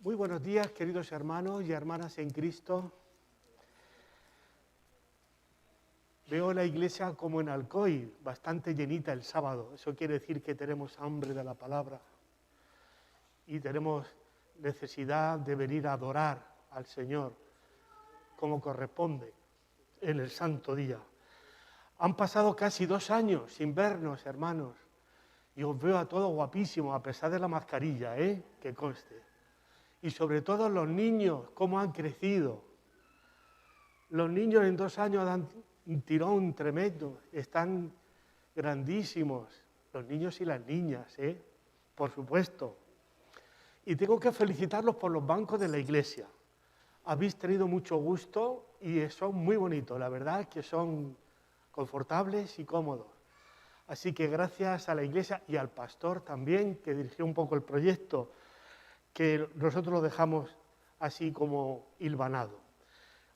Muy buenos días, queridos hermanos y hermanas en Cristo. Veo la iglesia como en Alcoy, bastante llenita el sábado. Eso quiere decir que tenemos hambre de la palabra y tenemos necesidad de venir a adorar al Señor como corresponde en el santo día. Han pasado casi 2 años sin vernos, hermanos, y os veo a todos guapísimos, a pesar de la mascarilla, que conste. Y sobre todo los niños, cómo han crecido. Los niños en 2 años dan un tirón tremendo, están grandísimos, los niños y las niñas, por supuesto. Y tengo que felicitarlos por los bancos de la iglesia. Habéis tenido mucho gusto y son muy bonitos, la verdad que son confortables y cómodos. Así que gracias a la iglesia y al pastor también, que dirigió un poco el proyecto, que nosotros lo dejamos así como hilvanado.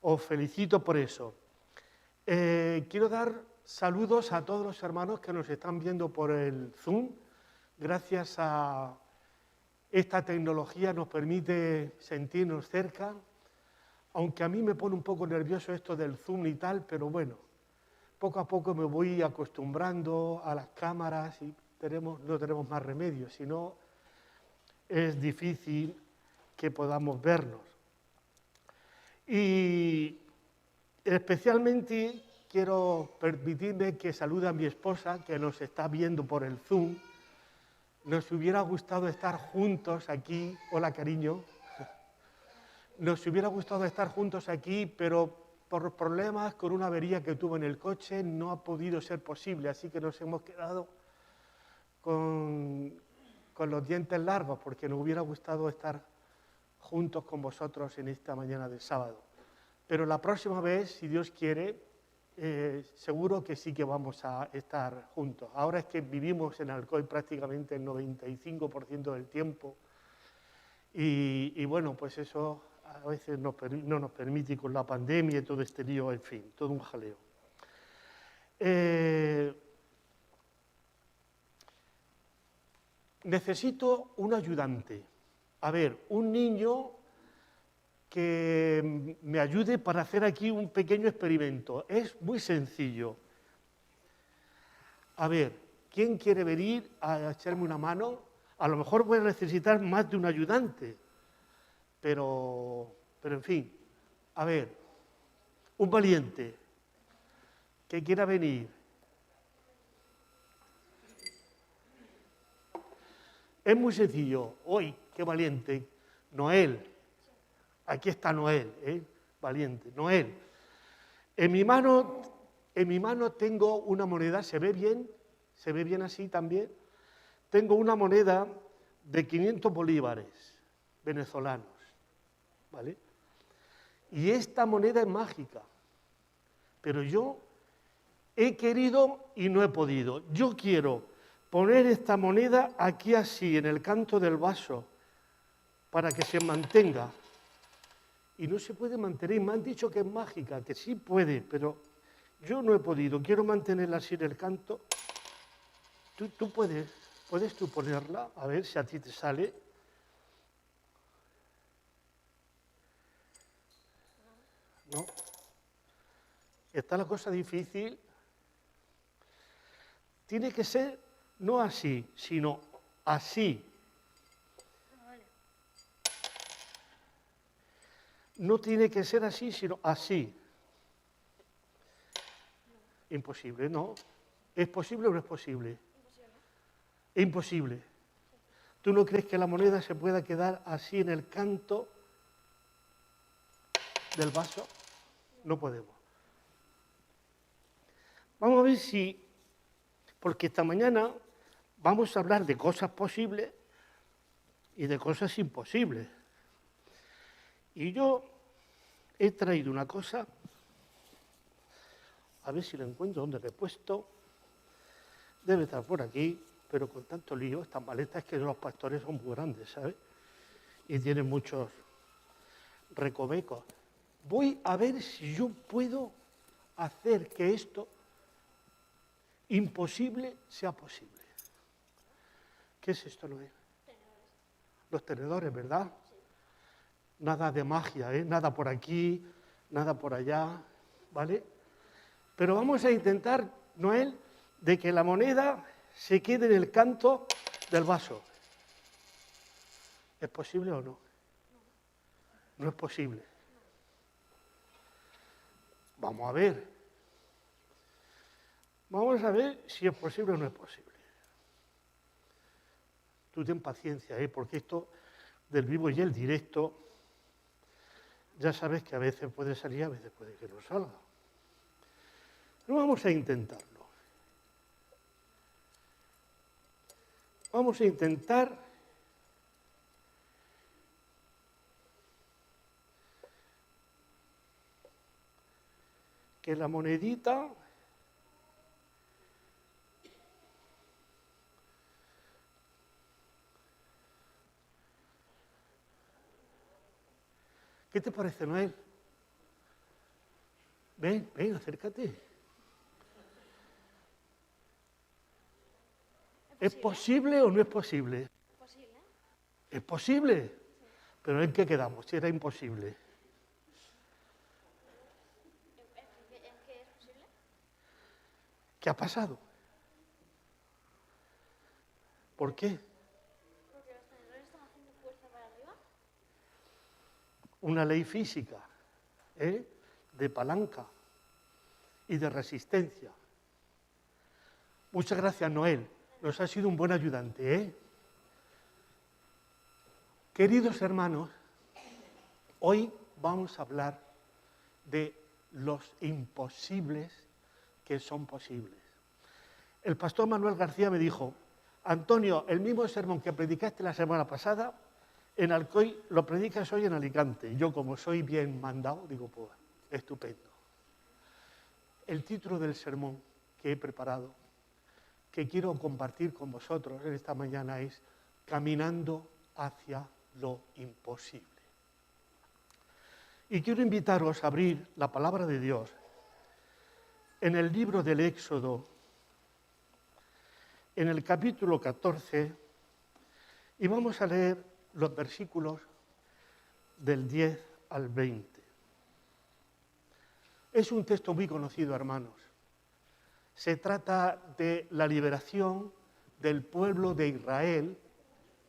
Os felicito por eso. Quiero dar saludos a todos los hermanos que nos están viendo por el Zoom. Gracias a esta tecnología nos permite sentirnos cerca, aunque a mí me pone un poco nervioso esto del Zoom y tal, pero bueno, poco a poco me voy acostumbrando a las cámaras y no tenemos más remedio, si no es difícil que podamos vernos. Y especialmente quiero permitirme que salude a mi esposa, que nos está viendo por el Zoom. Nos hubiera gustado estar juntos aquí. Hola, cariño. Nos hubiera gustado estar juntos aquí, pero por problemas con una avería que tuvo en el coche no ha podido ser posible, así que nos hemos quedado con los dientes largos, porque nos hubiera gustado estar juntos con vosotros en esta mañana del sábado. Pero la próxima vez, si Dios quiere, seguro que sí que vamos a estar juntos. Ahora es que vivimos en Alcoy prácticamente el 95% del tiempo y bueno, pues eso a veces no nos permite con la pandemia y todo este lío, en fin, todo un jaleo. Necesito un ayudante. A ver, un niño que me ayude para hacer aquí un pequeño experimento. Es muy sencillo. A ver, ¿quién quiere venir a echarme una mano? A lo mejor voy a necesitar más de un ayudante, pero en fin, a ver, un valiente que quiera venir. Es muy sencillo. ¡Uy, qué valiente! Noel. Aquí está Noel, valiente. Noel. En mi mano tengo una moneda, ¿se ve bien? ¿Se ve bien así también? Tengo una moneda de 500 bolívares venezolanos, ¿vale? Y esta moneda es mágica, pero yo he querido y no he podido. Yo quiero poner esta moneda aquí así, en el canto del vaso, para que se mantenga. Y no se puede mantener. Me han dicho que es mágica, que sí puede, pero yo no he podido. Quiero mantenerla así en el canto. Tú puedes tú ponerla, a ver si a ti te sale. ¿No? Está la cosa difícil. Tiene que ser no así, sino así. No tiene que ser así, sino así. Imposible, ¿no? ¿Es posible o no es posible? Imposible. Es imposible. ¿Tú no crees que la moneda se pueda quedar así en el canto del vaso? No podemos. Vamos a ver si, porque esta mañana vamos a hablar de cosas posibles y de cosas imposibles. Y yo he traído una cosa, a ver si la encuentro, donde la he puesto. Debe estar por aquí, pero con tanto lío, estas maletas, es que los pastores son muy grandes, ¿sabes? Y tienen muchos recovecos. Voy a ver si yo puedo hacer que esto imposible sea posible. ¿Qué es esto, Noé? Tenedores. Los tenedores, ¿verdad? Sí. nada de magia, nada por aquí, nada por allá, ¿vale? Pero vamos a intentar, Noel, de que la moneda se quede en el canto del vaso. ¿Es posible o no? No es posible. Vamos a ver. Vamos a ver si es posible o no es posible. Tú ten paciencia, porque esto del vivo y el directo, ya sabes que a veces puede salir, a veces puede que no salga. Pero vamos a intentarlo. Vamos a intentar que la monedita ¿qué te parece, Noel? Ven, acércate. ¿Es posible o no es posible? Posible. ¿Es posible? Sí. ¿Pero en qué quedamos? Si era imposible. ¿En qué es posible? ¿Qué ha pasado? ¿Por qué? Porque los tenedores están haciendo fuerza para arriba. Una ley física, de palanca y de resistencia. Muchas gracias, Noel. Nos ha sido un buen ayudante, Queridos hermanos, hoy vamos a hablar de los imposibles que son posibles. El pastor Manuel García me dijo, Antonio, el mismo sermón que predicaste la semana pasada, en Alcoy lo predicas hoy en Alicante. Y yo, como soy bien mandado, digo, pues, estupendo. El título del sermón que he preparado, que quiero compartir con vosotros en esta mañana, es Caminando hacia lo imposible. Y quiero invitaros a abrir la palabra de Dios en el libro del Éxodo, en el capítulo 14, y vamos a leer los versículos del 10 al 20. Es un texto muy conocido, hermanos. Se trata de la liberación del pueblo de Israel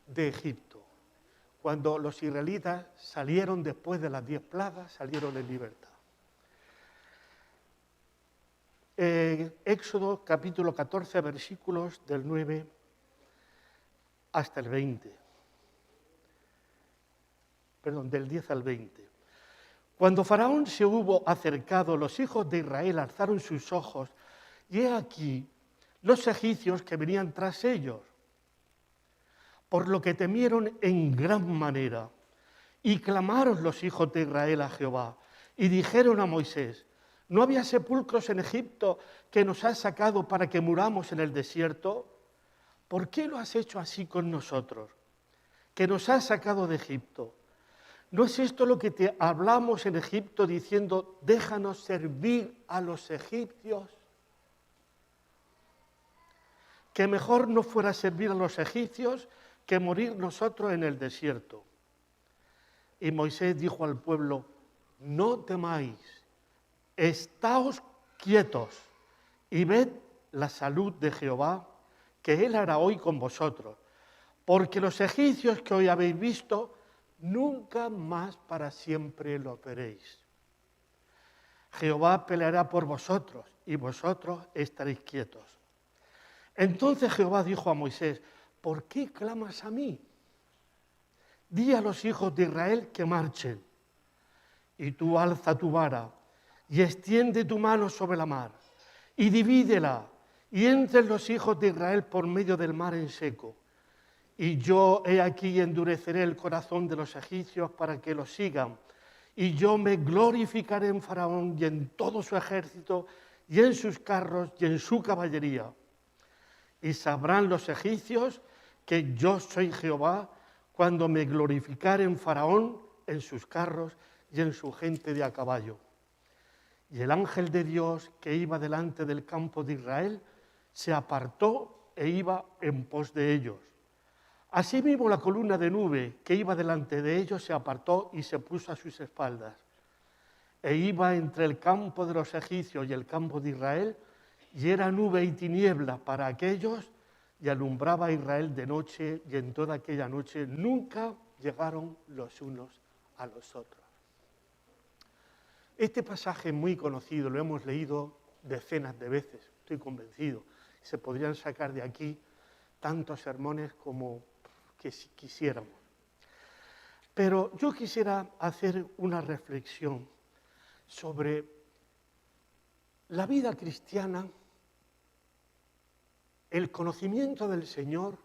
de Egipto. Cuando los israelitas salieron después de las 10 plagas, salieron en libertad. Éxodo capítulo 14, versículos del 9 hasta el 20. Perdón, del 10 al 20. Cuando Faraón se hubo acercado, los hijos de Israel alzaron sus ojos, y he aquí los egipcios que venían tras ellos, por lo que temieron en gran manera. Y clamaron los hijos de Israel a Jehová, y dijeron a Moisés, ¿no había sepulcros en Egipto que nos has sacado para que muramos en el desierto? ¿Por qué lo has hecho así con nosotros, que nos has sacado de Egipto? ¿No es esto lo que te hablamos en Egipto diciendo, déjanos servir a los egipcios? Que mejor no fuera servir a los egipcios que morir nosotros en el desierto. Y Moisés dijo al pueblo, no temáis, estáos quietos y ved la salud de Jehová, que él hará hoy con vosotros, porque los egipcios que hoy habéis visto, nunca más para siempre lo veréis. Jehová peleará por vosotros y vosotros estaréis quietos. Entonces Jehová dijo a Moisés, ¿por qué clamas a mí? Di a los hijos de Israel que marchen. Y tú alza tu vara y extiende tu mano sobre la mar y divídela y entren los hijos de Israel por medio del mar en seco. Y yo he aquí endureceré el corazón de los egipcios para que los sigan. Y yo me glorificaré en Faraón y en todo su ejército y en sus carros y en su caballería. Y sabrán los egipcios que yo soy Jehová cuando me glorificare en Faraón, en sus carros y en su gente de a caballo. Y el ángel de Dios que iba delante del campo de Israel se apartó e iba en pos de ellos. Asimismo, la columna de nube que iba delante de ellos se apartó y se puso a sus espaldas. E iba entre el campo de los egipcios y el campo de Israel, y era nube y tiniebla para aquellos, y alumbraba a Israel de noche, y en toda aquella noche nunca llegaron los unos a los otros. Este pasaje es muy conocido, lo hemos leído decenas de veces, estoy convencido. Se podrían sacar de aquí tantos sermones como que si quisiéramos. Pero yo quisiera hacer una reflexión sobre la vida cristiana, el conocimiento del Señor,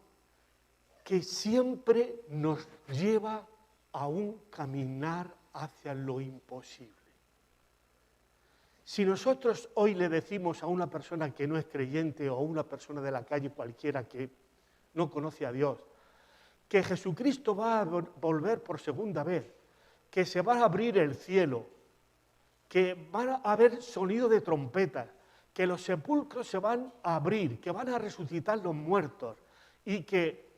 que siempre nos lleva a un caminar hacia lo imposible. Si nosotros hoy le decimos a una persona que no es creyente o a una persona de la calle cualquiera que no conoce a Dios, que Jesucristo va a volver por segunda vez, que se va a abrir el cielo, que van a haber sonido de trompetas, que los sepulcros se van a abrir, que van a resucitar los muertos y que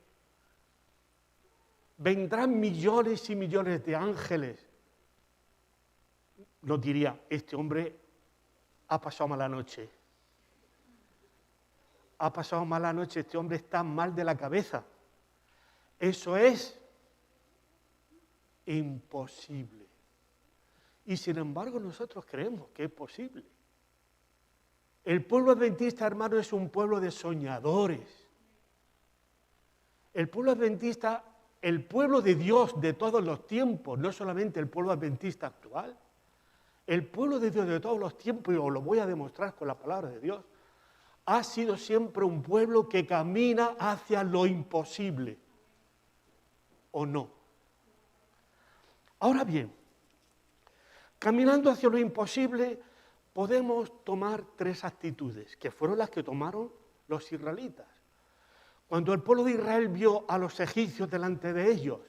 vendrán millones y millones de ángeles, nos diría, este hombre ha pasado mala noche. Ha pasado mala noche, este hombre está mal de la cabeza. Eso es imposible. Y sin embargo nosotros creemos que es posible. El pueblo adventista, hermano, es un pueblo de soñadores. El pueblo adventista, el pueblo de Dios de todos los tiempos, no solamente el pueblo adventista actual. El pueblo de Dios de todos los tiempos, y os lo voy a demostrar con la palabra de Dios, ha sido siempre un pueblo que camina hacia lo imposible. ¿O no? Ahora bien, caminando hacia lo imposible, podemos tomar tres actitudes, que fueron las que tomaron los israelitas. Cuando el pueblo de Israel vio a los egipcios delante de ellos,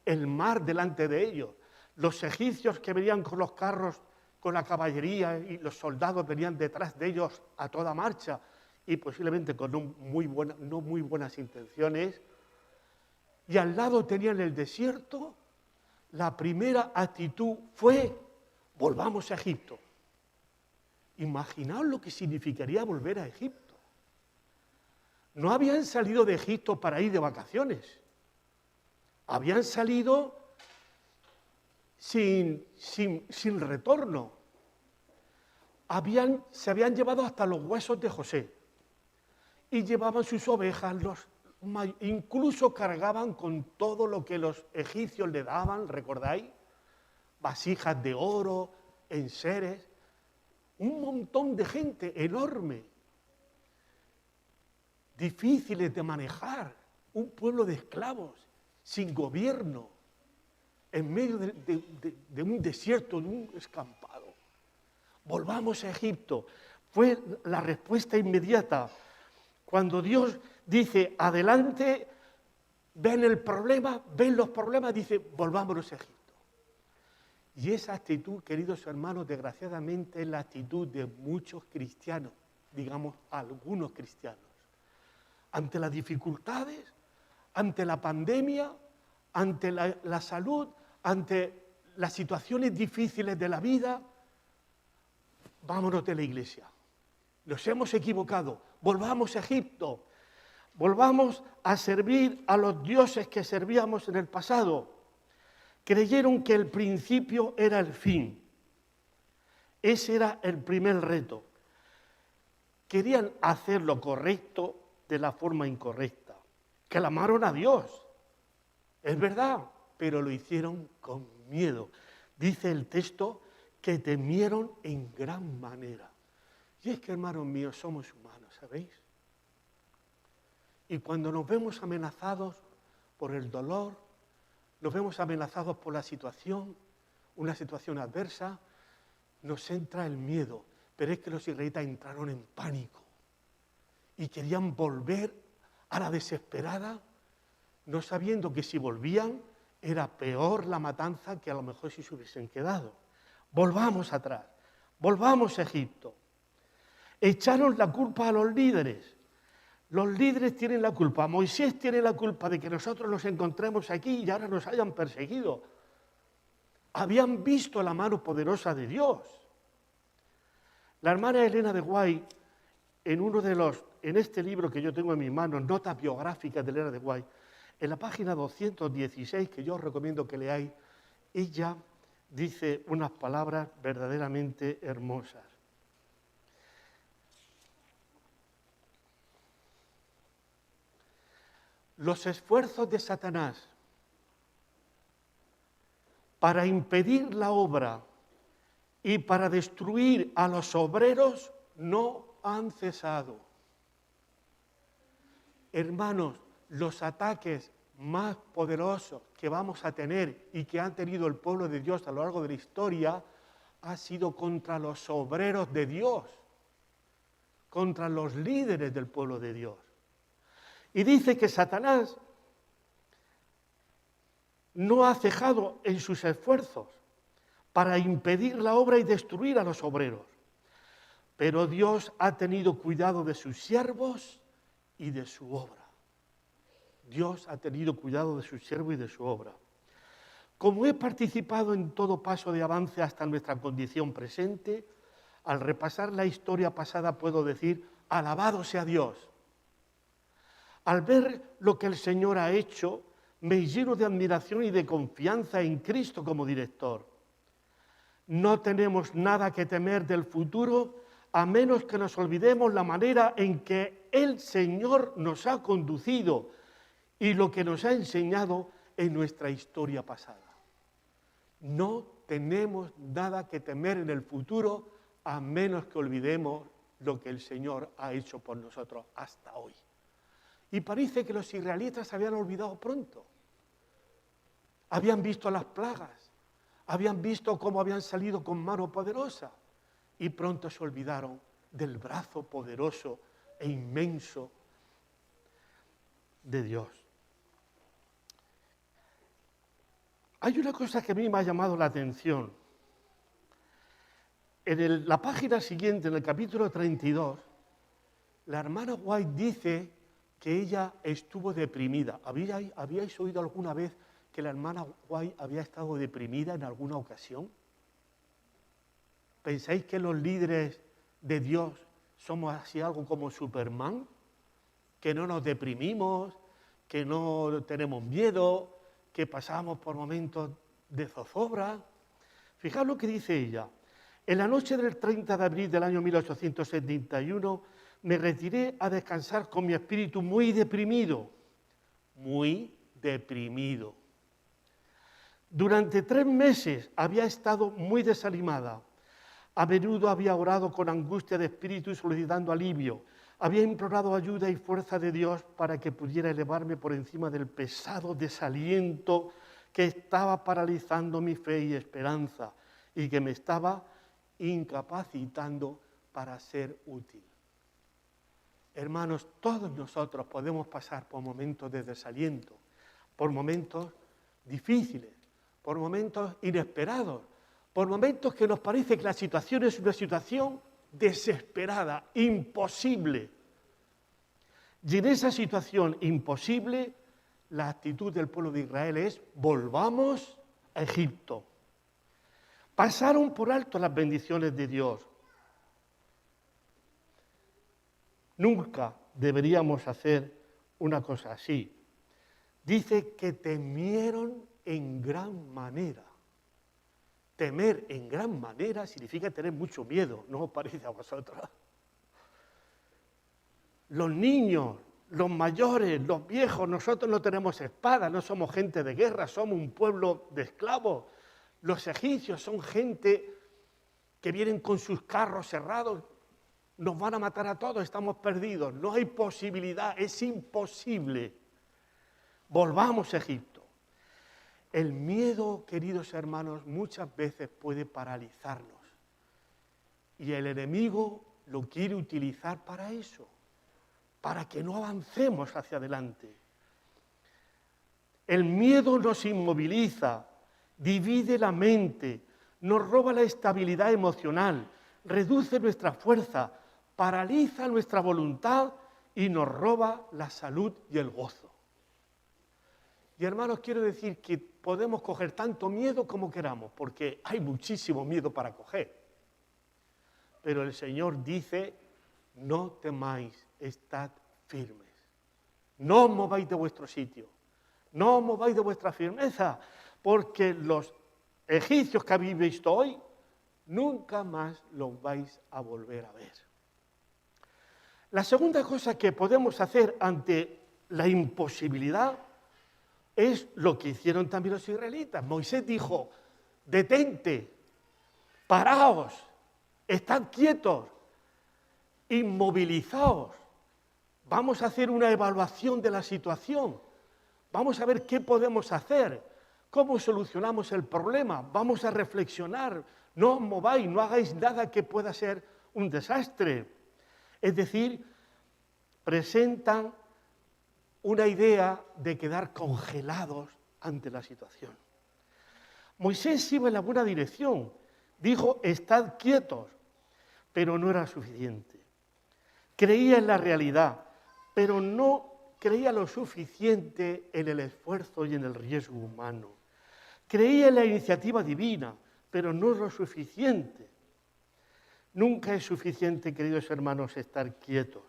el mar delante de ellos, los egipcios que venían con los carros, con la caballería, y los soldados venían detrás de ellos a toda marcha, y posiblemente con no muy buenas intenciones, y al lado tenían el desierto, la primera actitud fue: volvamos a Egipto. Imaginaos lo que significaría volver a Egipto. No habían salido de Egipto para ir de vacaciones. Habían salido sin retorno. Se habían llevado hasta los huesos de José. Y llevaban sus ovejas, incluso cargaban con todo lo que los egipcios le daban, ¿recordáis? Vasijas de oro, enseres, un montón de gente enorme, difíciles de manejar, un pueblo de esclavos, sin gobierno, en medio de un desierto, de un escampado. Volvamos a Egipto. Fue la respuesta inmediata. Cuando Dios dice, adelante, ven el problema, ven los problemas, dice, volvámonos a Egipto. Y esa actitud, queridos hermanos, desgraciadamente es la actitud de muchos cristianos, digamos, algunos cristianos. Ante las dificultades, ante la pandemia, ante la salud, ante las situaciones difíciles de la vida, vámonos de la iglesia. Nos hemos equivocado, volvamos a Egipto, volvamos a servir a los dioses que servíamos en el pasado. Creyeron que el principio era el fin. Ese era el primer reto. Querían hacer lo correcto de la forma incorrecta. Clamaron a Dios. Es verdad, pero lo hicieron con miedo. Dice el texto que temieron en gran manera. Y es que, hermanos míos, somos humanos, ¿sabéis? Y cuando nos vemos amenazados por el dolor, nos vemos amenazados por la situación, una situación adversa, nos entra el miedo. Pero es que los israelitas entraron en pánico y querían volver a la desesperada, no sabiendo que si volvían era peor la matanza que a lo mejor si se hubiesen quedado. Volvamos atrás, volvamos a Egipto. Echaron la culpa a los líderes. Los líderes tienen la culpa. Moisés tiene la culpa de que nosotros nos encontremos aquí y ahora nos hayan perseguido. Habían visto la mano poderosa de Dios. La hermana Elena de White, en este libro que yo tengo en mis manos, Notas biográficas de Elena de White, en la página 216, que yo os recomiendo que leáis, ella dice unas palabras verdaderamente hermosas. Los esfuerzos de Satanás para impedir la obra y para destruir a los obreros no han cesado. Hermanos, los ataques más poderosos que vamos a tener y que han tenido el pueblo de Dios a lo largo de la historia ha sido contra los obreros de Dios, contra los líderes del pueblo de Dios. Y dice que Satanás no ha cejado en sus esfuerzos para impedir la obra y destruir a los obreros. Pero Dios ha tenido cuidado de sus siervos y de su obra. Dios ha tenido cuidado de su siervo y de su obra. Como he participado en todo paso de avance hasta nuestra condición presente, al repasar la historia pasada puedo decir, alabado sea Dios. Al ver lo que el Señor ha hecho, me lleno de admiración y de confianza en Cristo como director. No tenemos nada que temer del futuro, a menos que nos olvidemos la manera en que el Señor nos ha conducido y lo que nos ha enseñado en nuestra historia pasada. No tenemos nada que temer en el futuro, a menos que olvidemos lo que el Señor ha hecho por nosotros hasta hoy. Y parece que los israelitas se habían olvidado pronto. Habían visto las plagas, habían visto cómo habían salido con mano poderosa y pronto se olvidaron del brazo poderoso e inmenso de Dios. Hay una cosa que a mí me ha llamado la atención. En la página siguiente, en el capítulo 32, la hermana White dice que ella estuvo deprimida. ¿Habíais oído alguna vez que la hermana White había estado deprimida en alguna ocasión? ¿Pensáis que los líderes de Dios somos así algo como Superman? ¿Que no nos deprimimos? ¿Que no tenemos miedo? ¿Que pasamos por momentos de zozobra? Fijaos lo que dice ella. En la noche del 30 de abril del año 1871 me retiré a descansar con mi espíritu muy deprimido. Muy deprimido. Durante 3 meses había estado muy desanimada. A menudo había orado con angustia de espíritu y solicitando alivio. Había implorado ayuda y fuerza de Dios para que pudiera elevarme por encima del pesado desaliento que estaba paralizando mi fe y esperanza y que me estaba incapacitando para ser útil. Hermanos, todos nosotros podemos pasar por momentos de desaliento, por momentos difíciles, por momentos inesperados, por momentos que nos parece que la situación es una situación desesperada, imposible. Y en esa situación imposible, la actitud del pueblo de Israel es: volvamos a Egipto. Pasaron por alto las bendiciones de Dios. Nunca deberíamos hacer una cosa así. Dice que temieron en gran manera. Temer en gran manera significa tener mucho miedo, ¿no os parece a vosotros? Los niños, los mayores, los viejos, nosotros no tenemos espada, no somos gente de guerra, somos un pueblo de esclavos. Los egipcios son gente que vienen con sus carros cerrados, nos van a matar a todos, estamos perdidos, no hay posibilidad, es imposible. Volvamos a Egipto. El miedo, queridos hermanos, muchas veces puede paralizarnos. Y el enemigo lo quiere utilizar para eso, para que no avancemos hacia adelante. El miedo nos inmoviliza, divide la mente, nos roba la estabilidad emocional, reduce nuestra fuerza, paraliza nuestra voluntad y nos roba la salud y el gozo. Y hermanos, quiero decir que podemos coger tanto miedo como queramos, porque hay muchísimo miedo para coger. Pero el Señor dice, no temáis, estad firmes. No os mováis de vuestro sitio, no os mováis de vuestra firmeza, porque los egipcios que habéis visto hoy, nunca más los vais a volver a ver. La segunda cosa que podemos hacer ante la imposibilidad es lo que hicieron también los israelitas. Moisés dijo, detente, paraos, estad quietos, inmovilizaos. Vamos a hacer una evaluación de la situación. Vamos a ver qué podemos hacer, cómo solucionamos el problema. Vamos a reflexionar. No os mováis, no hagáis nada que pueda ser un desastre. Es decir, presentan una idea de quedar congelados ante la situación. Moisés iba en la buena dirección. Dijo, estad quietos, pero no era suficiente. Creía en la realidad, pero no creía lo suficiente en el esfuerzo y en el riesgo humano. Creía en la iniciativa divina, pero no lo suficiente. Nunca es suficiente, queridos hermanos, estar quietos.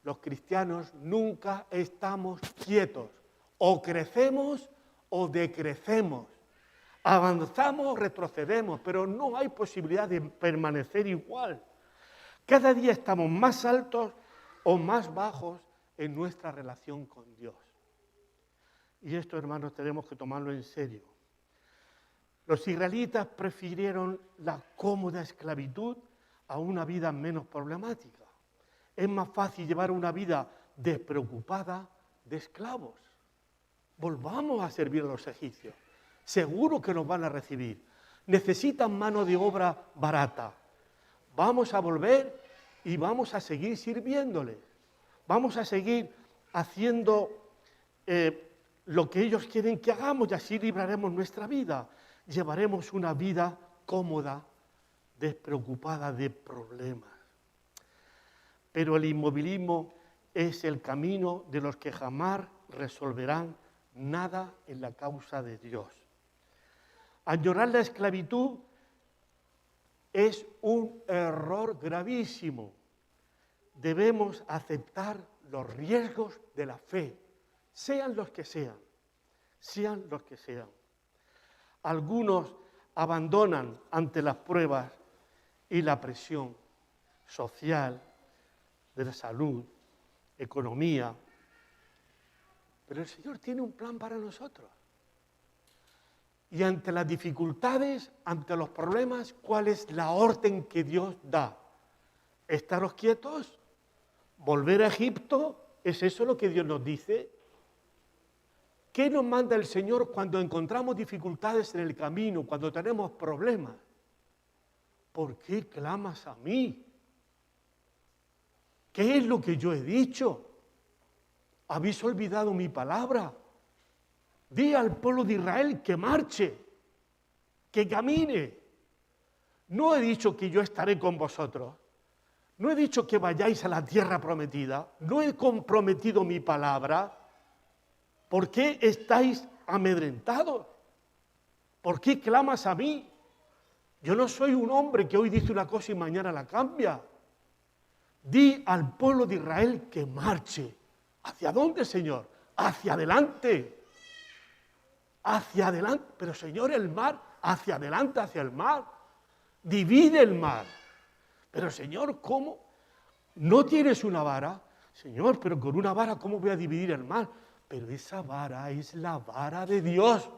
Los cristianos nunca estamos quietos. O crecemos o decrecemos. Avanzamos o retrocedemos, pero no hay posibilidad de permanecer igual. Cada día estamos más altos o más bajos en nuestra relación con Dios. Y esto, hermanos, tenemos que tomarlo en serio. Los israelitas prefirieron la cómoda esclavitud a una vida menos problemática. Es más fácil llevar una vida despreocupada de esclavos. Volvamos a servir a los egipcios. Seguro que nos van a recibir. Necesitan mano de obra barata. Vamos a volver y vamos a seguir sirviéndoles. Vamos a seguir haciendo lo que ellos quieren que hagamos y así libraremos nuestra vida. Llevaremos una vida cómoda, despreocupada de problemas. Pero el inmovilismo es el camino de los que jamás resolverán nada en la causa de Dios. Añorar la esclavitud es un error gravísimo. Debemos aceptar los riesgos de la fe, sean los que sean, sean los que sean. Algunos abandonan ante las pruebas y la presión social, de la salud, economía. Pero el Señor tiene un plan para nosotros. Y ante las dificultades, ante los problemas, ¿cuál es la orden que Dios da? ¿Estaros quietos? ¿Volver a Egipto? ¿Es eso lo que Dios nos dice? ¿Qué nos manda el Señor cuando encontramos dificultades en el camino, cuando tenemos problemas? ¿Por qué clamas a mí? ¿Qué es lo que yo he dicho? ¿Habéis olvidado mi palabra? Di al pueblo de Israel que marche, que camine. No he dicho que yo estaré con vosotros. No he dicho que vayáis a la tierra prometida. No he comprometido mi palabra. ¿Por qué estáis amedrentados? ¿Por qué clamas a mí? Yo no soy un hombre que hoy dice una cosa y mañana la cambia. Di al pueblo de Israel que marche. ¿Hacia dónde, Señor? Hacia adelante. Hacia adelante. Pero, Señor, el mar, hacia adelante, hacia el mar. Divide el mar. Pero, Señor, ¿cómo? ¿No tienes una vara? Señor, pero con una vara, ¿cómo voy a dividir el mar? Pero esa vara es la vara de Dios.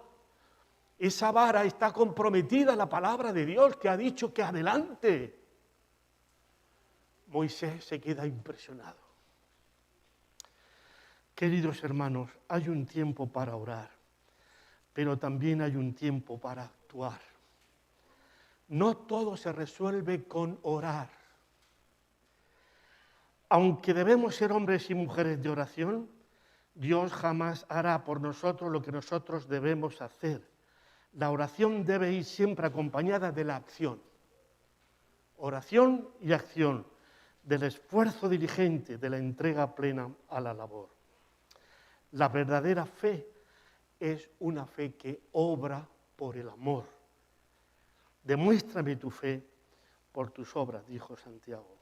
Esa vara está comprometida a la palabra de Dios que ha dicho que adelante. Moisés se queda impresionado. Queridos hermanos, hay un tiempo para orar, pero también hay un tiempo para actuar. No todo se resuelve con orar. Aunque debemos ser hombres y mujeres de oración, Dios jamás hará por nosotros lo que nosotros debemos hacer. La oración debe ir siempre acompañada de la acción. Oración y acción. del esfuerzo diligente, de la entrega plena a la labor. La verdadera fe es una fe que obra por el amor. Demuéstrame tu fe por tus obras, dijo Santiago.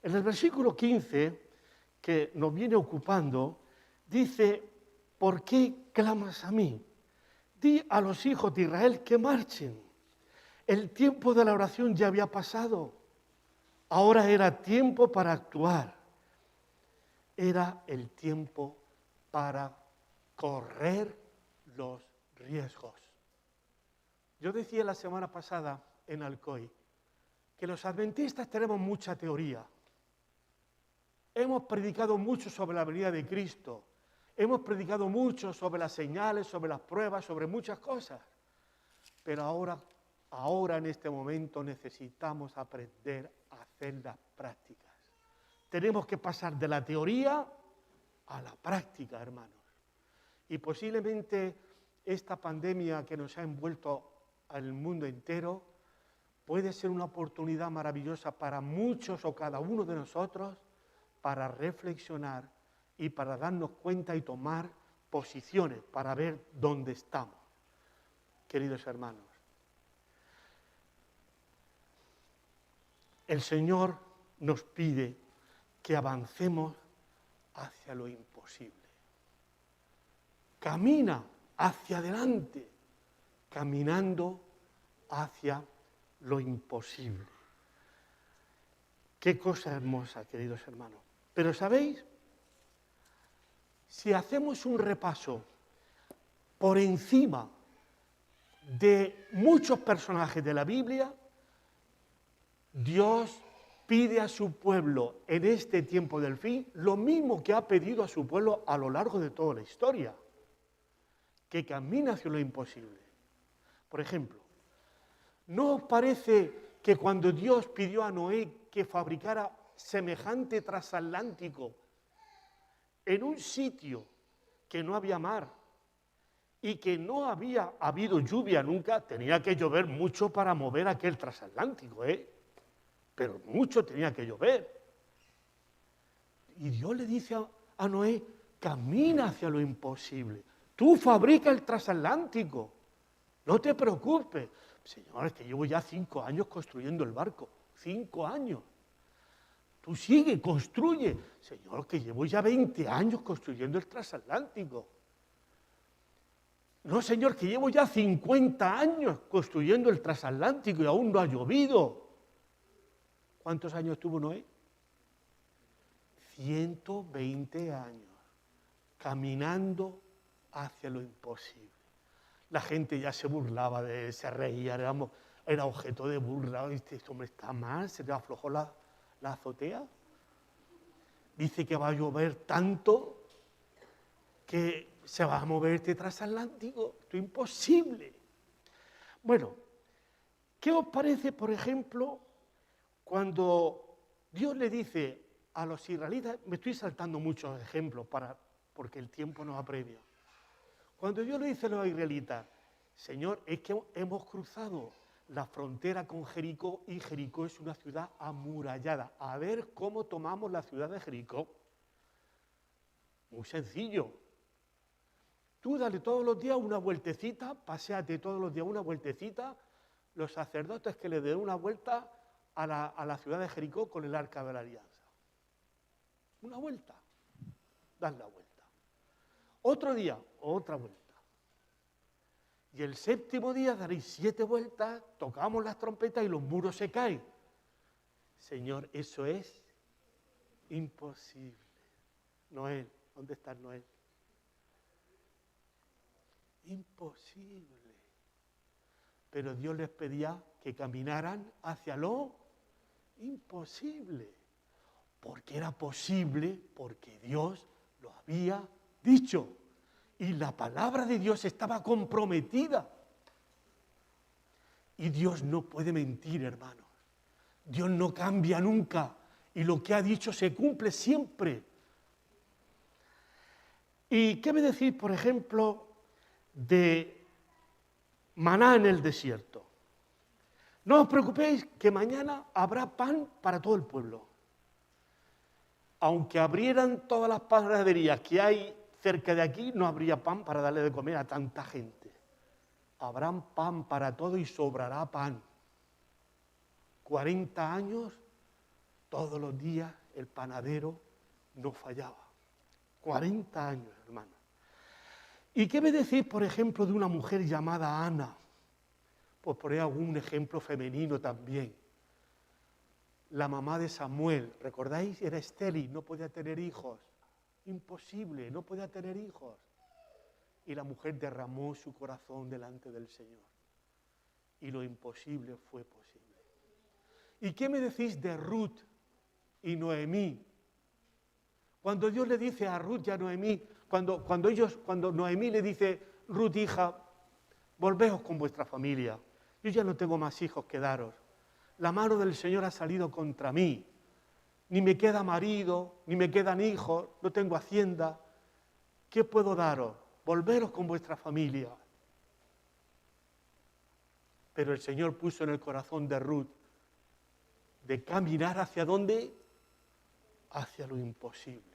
En el versículo 15, que nos viene ocupando, dice, ¿por qué clamas a mí? Di a los hijos de Israel que marchen. El tiempo de la oración ya había pasado. Ahora era tiempo para actuar. Era el tiempo para correr los riesgos. Yo decía la semana pasada en Alcoy que los adventistas tenemos mucha teoría. Hemos predicado mucho sobre la venida de Cristo. Hemos predicado mucho sobre las señales, sobre las pruebas, sobre muchas cosas. Pero ahora en este momento necesitamos aprender a hacer las prácticas. Tenemos que pasar de la teoría a la práctica, hermanos. Y posiblemente esta pandemia que nos ha envuelto al mundo entero puede ser una oportunidad maravillosa para muchos o cada uno de nosotros para reflexionar y para darnos cuenta y tomar posiciones para ver dónde estamos, queridos hermanos. El Señor nos pide que avancemos hacia lo imposible. Camina hacia adelante, caminando hacia lo imposible. Qué cosa hermosa, queridos hermanos. Pero ¿sabéis? Si hacemos un repaso por encima de muchos personajes de la Biblia, Dios pide a su pueblo en este tiempo del fin lo mismo que ha pedido a su pueblo a lo largo de toda la historia, que camine hacia lo imposible. Por ejemplo, ¿no os parece que cuando Dios pidió a Noé que fabricara semejante transatlántico en un sitio que no había mar y que no había habido lluvia nunca, tenía que llover mucho para mover aquel transatlántico, pero mucho tenía que llover? Y Dios le dice a Noé, camina hacia lo imposible. Tú fabrica el transatlántico, no te preocupes. Señor, es que llevo ya 5 años construyendo el barco, 5 años. Tú sigue, construye. Señor, que llevo ya 20 años construyendo el transatlántico. No, Señor, que llevo ya 50 años construyendo el transatlántico y aún no ha llovido. ¿Cuántos años tuvo Noé? 120 años, caminando hacia lo imposible. La gente ya se burlaba de él, se reía, era objeto de burla. Este hombre está mal, se le aflojó la azotea. Dice que va a llover tanto que se va a mover este transatlántico. Esto es imposible. Bueno, ¿qué os parece, por ejemplo, cuando Dios le dice a los israelitas? Me estoy saltando muchos ejemplos porque el tiempo nos apremia. Cuando Dios le dice a los israelitas, Señor, es que hemos cruzado la frontera con Jericó y Jericó es una ciudad amurallada. A ver cómo tomamos la ciudad de Jericó. Muy sencillo. Tú dale todos los días una vueltecita, paséate todos los días una vueltecita, los sacerdotes que le den una vuelta a la ciudad de Jericó con el arca de la alianza. Una vuelta. Dan la vuelta. Otro día, otra vuelta. Y el 7º día daréis 7 vueltas, tocamos las trompetas y los muros se caen. Señor, eso es imposible. Noé, ¿dónde está Noé? Imposible. Pero Dios les pedía que caminaran hacia lo imposible. Porque era posible, porque Dios lo había dicho. Y la palabra de Dios estaba comprometida. Y Dios no puede mentir, hermanos. Dios no cambia nunca. Y lo que ha dicho se cumple siempre. ¿Y qué me decís, por ejemplo, de maná en el desierto? No os preocupéis que mañana habrá pan para todo el pueblo. aunque abrieran todas las panaderías que hay cerca de aquí, no habría pan para darle de comer a tanta gente. Habrán pan para todo y sobrará pan. 40 años, todos los días el panadero no fallaba. 40 años, hermano. ¿Y qué me decís, por ejemplo, de una mujer llamada Ana? Pues poner algún ejemplo femenino también. La mamá de Samuel, ¿recordáis? Era estéril, no podía tener hijos. Imposible, no podía tener hijos. Y la mujer derramó su corazón delante del Señor. Y lo imposible fue posible. ¿Y qué me decís de Ruth y Noemí? Cuando Dios le dice a Ruth y a Noemí, cuando Noemí le dice, Ruth, hija, volveos con vuestra familia. Yo ya no tengo más hijos que daros. La mano del Señor ha salido contra mí. Ni me queda marido, ni me quedan hijos, no tengo hacienda. ¿Qué puedo daros? Volveros con vuestra familia. Pero el Señor puso en el corazón de Ruth de caminar ¿hacia dónde? Hacia lo imposible.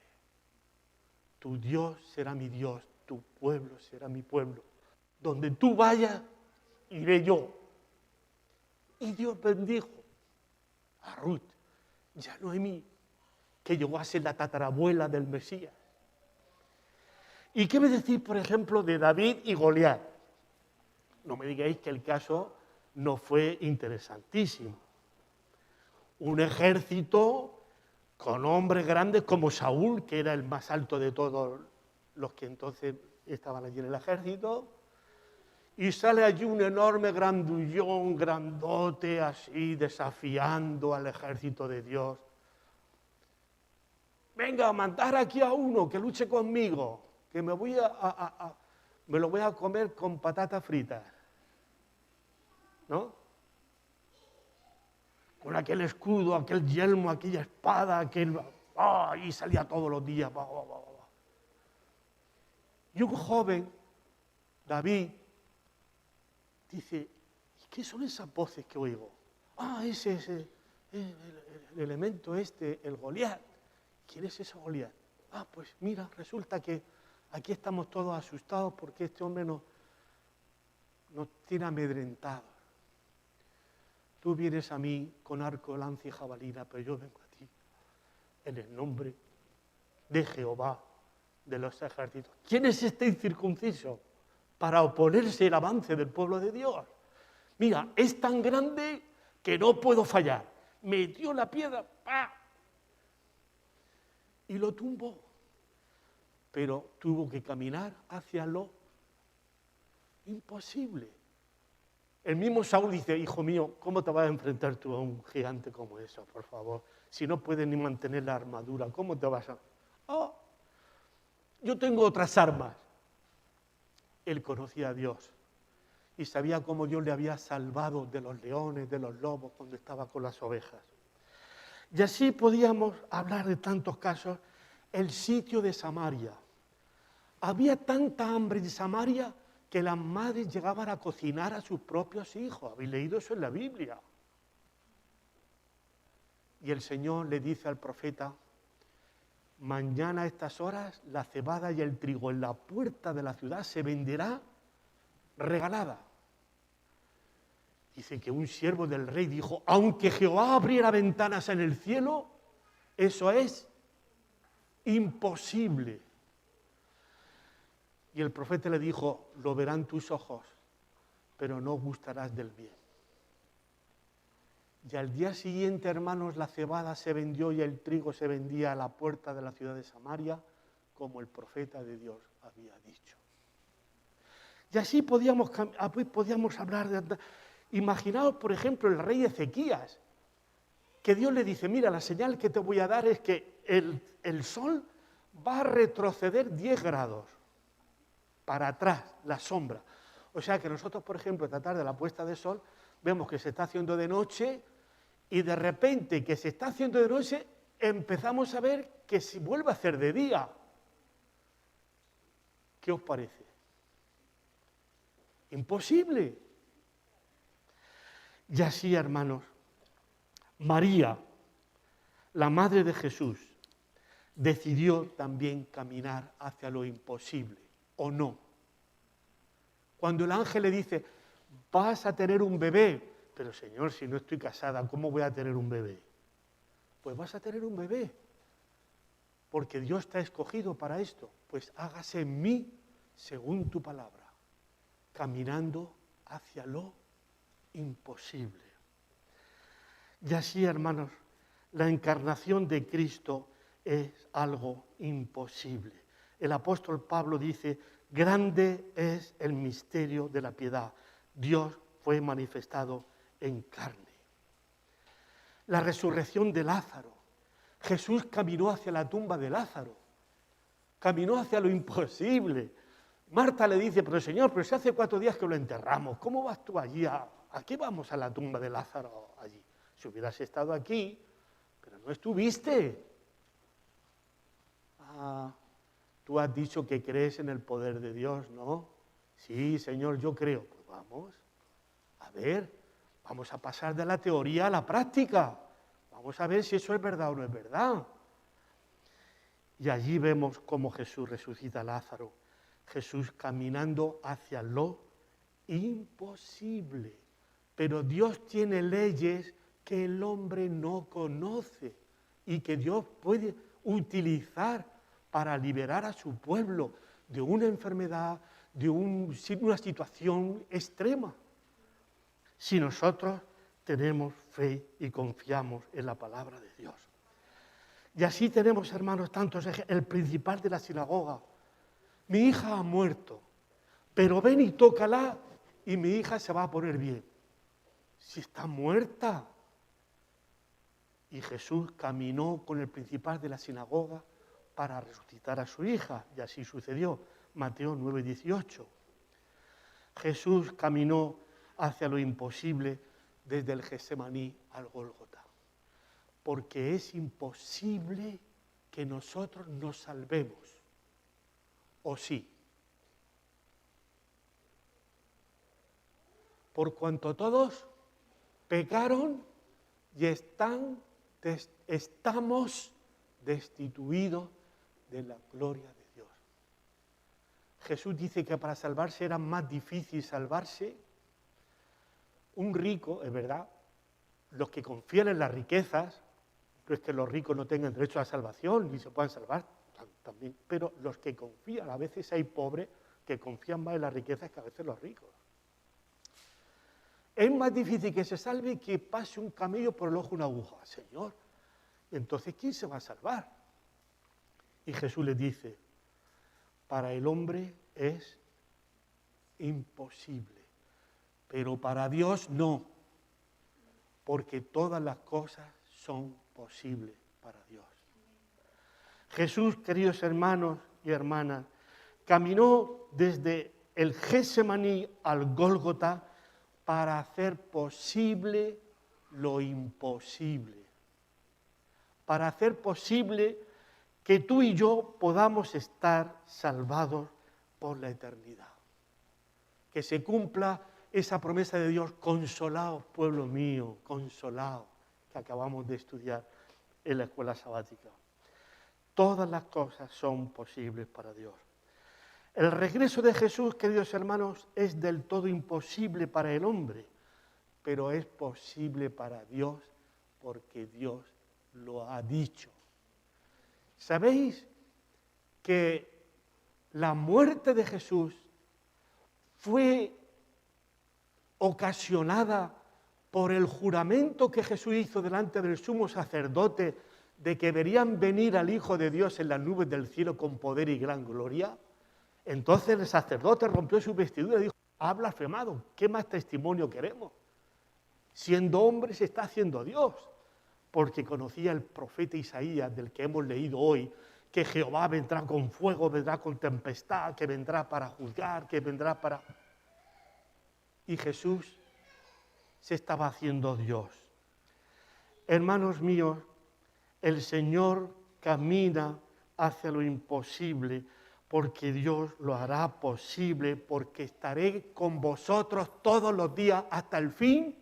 Tu Dios será mi Dios, tu pueblo será mi pueblo. Donde tú vayas, iré yo. Y Dios bendijo a Ruth y a Noemí, que llegó a ser la tatarabuela del Mesías. ¿Y qué me decís, por ejemplo, de David y Goliat? No me digáis que el caso no fue interesantísimo. Un ejército con hombres grandes como Saúl, que era el más alto de todos los que entonces estaban allí en el ejército, y sale allí un enorme grandullón, grandote, así, desafiando al ejército de Dios. Venga, matar aquí a uno, que luche conmigo, que me lo voy a comer con patatas fritas. ¿No? Con aquel escudo, aquel yelmo, aquella espada, y salía todos los días. Y un joven, David, dice, ¿y qué son esas voces que oigo? Ese es el elemento el Goliat. ¿Quién es ese Goliat? Pues mira, resulta que aquí estamos todos asustados porque este hombre nos tiene amedrentados. Tú vienes a mí con arco, lanza y jabalina, pero yo vengo a ti en el nombre de Jehová de los ejércitos. ¿Quién es este incircunciso para oponerse al avance del pueblo de Dios? Mira, es tan grande que no puedo fallar. Metió la piedra, ¡pa! Y lo tumbó. Pero tuvo que caminar hacia lo imposible. El mismo Saúl dice, hijo mío, ¿cómo te vas a enfrentar tú a un gigante como eso, por favor? Si no puedes ni mantener la armadura, ¿cómo te vas a...? Yo tengo otras armas. Él conocía a Dios y sabía cómo Dios le había salvado de los leones, de los lobos, cuando estaba con las ovejas. Y así podíamos hablar de tantos casos. El sitio de Samaria. Había tanta hambre en Samaria que las madres llegaban a cocinar a sus propios hijos. ¿Habéis leído eso en la Biblia? Y el Señor le dice al profeta, mañana a estas horas la cebada y el trigo en la puerta de la ciudad se venderá regalada. Dice que un siervo del rey dijo, aunque Jehová abriera ventanas en el cielo, eso es imposible. Y el profeta le dijo, lo verán tus ojos, pero no gustarás del bien. Y al día siguiente, hermanos, la cebada se vendió y el trigo se vendía a la puerta de la ciudad de Samaria, como el profeta de Dios había dicho. Y así podíamos hablar de... Imaginaos, por ejemplo, el rey Ezequías, que Dios le dice, mira, la señal que te voy a dar es que el sol va a retroceder 10 grados. Para atrás, la sombra. O sea que nosotros, por ejemplo, esta tarde a la puesta de sol, vemos que se está haciendo de noche y de repente que se está haciendo de noche empezamos a ver que se vuelve a hacer de día. ¿Qué os parece? Imposible. Y así, hermanos, María, la madre de Jesús, decidió también caminar hacia lo imposible, ¿o no? Cuando el ángel le dice, vas a tener un bebé, pero Señor, si no estoy casada, ¿cómo voy a tener un bebé? Pues vas a tener un bebé, porque Dios te ha escogido para esto. Pues hágase en mí según tu palabra, caminando hacia lo imposible. Y así, hermanos, la encarnación de Cristo es algo imposible. El apóstol Pablo dice, grande es el misterio de la piedad. Dios fue manifestado en carne. La resurrección de Lázaro. Jesús caminó hacia la tumba de Lázaro. Caminó hacia lo imposible. Marta le dice, pero Señor, pero si hace 4 días que lo enterramos, ¿cómo vas tú allí? ¿A qué vamos a la tumba de Lázaro allí? Si hubieras estado aquí, pero no estuviste. Tú has dicho que crees en el poder de Dios, ¿no? Sí, Señor, yo creo. Pues vamos, a ver, vamos a pasar de la teoría a la práctica. Vamos a ver si eso es verdad o no es verdad. Y allí vemos cómo Jesús resucita a Lázaro. Jesús caminando hacia lo imposible. Pero Dios tiene leyes que el hombre no conoce y que Dios puede utilizar para liberar a su pueblo de una enfermedad, de una situación extrema. Si nosotros tenemos fe y confiamos en la palabra de Dios. Y así tenemos, hermanos, tantos ejemplos. El principal de la sinagoga. Mi hija ha muerto, pero ven y tócala y mi hija se va a poner bien. Si está muerta. Y Jesús caminó con el principal de la sinagoga para resucitar a su hija, y así sucedió. Mateo 9:18. Jesús caminó hacia lo imposible desde el Getsemaní al Gólgota, porque es imposible que nosotros nos salvemos, ¿o sí? Por cuanto todos pecaron y estamos destituidos de la gloria de Dios. Jesús dice que para salvarse era más difícil salvarse un rico, es verdad, los que confían en las riquezas, no es que los ricos no tengan derecho a la salvación ni se puedan salvar también, pero los que confían, a veces hay pobres que confían más en las riquezas que a veces los ricos. Es más difícil que se salve que pase un camello por el ojo de una aguja, Señor. Entonces, ¿quién se va a salvar? Y Jesús les dice, para el hombre es imposible, pero para Dios no, porque todas las cosas son posibles para Dios. Jesús, queridos hermanos y hermanas, caminó desde el Getsemaní al Gólgota para hacer posible lo imposible, para hacer posible que tú y yo podamos estar salvados por la eternidad. Que se cumpla esa promesa de Dios, consolaos, pueblo mío, consolaos, que acabamos de estudiar en la escuela sabática. Todas las cosas son posibles para Dios. El regreso de Jesús, queridos hermanos, es del todo imposible para el hombre, pero es posible para Dios porque Dios lo ha dicho. ¿Sabéis que la muerte de Jesús fue ocasionada por el juramento que Jesús hizo delante del sumo sacerdote de que verían venir al Hijo de Dios en las nubes del cielo con poder y gran gloria? Entonces el sacerdote rompió su vestidura y dijo, ha blasfemado, ¿qué más testimonio queremos? Siendo hombre se está haciendo Dios, porque conocía el profeta Isaías, del que hemos leído hoy, que Jehová vendrá con fuego, vendrá con tempestad, que vendrá para juzgar, que vendrá para... Y Jesús se estaba haciendo Dios. Hermanos míos, el Señor camina hacia lo imposible, porque Dios lo hará posible, porque estaré con vosotros todos los días hasta el fin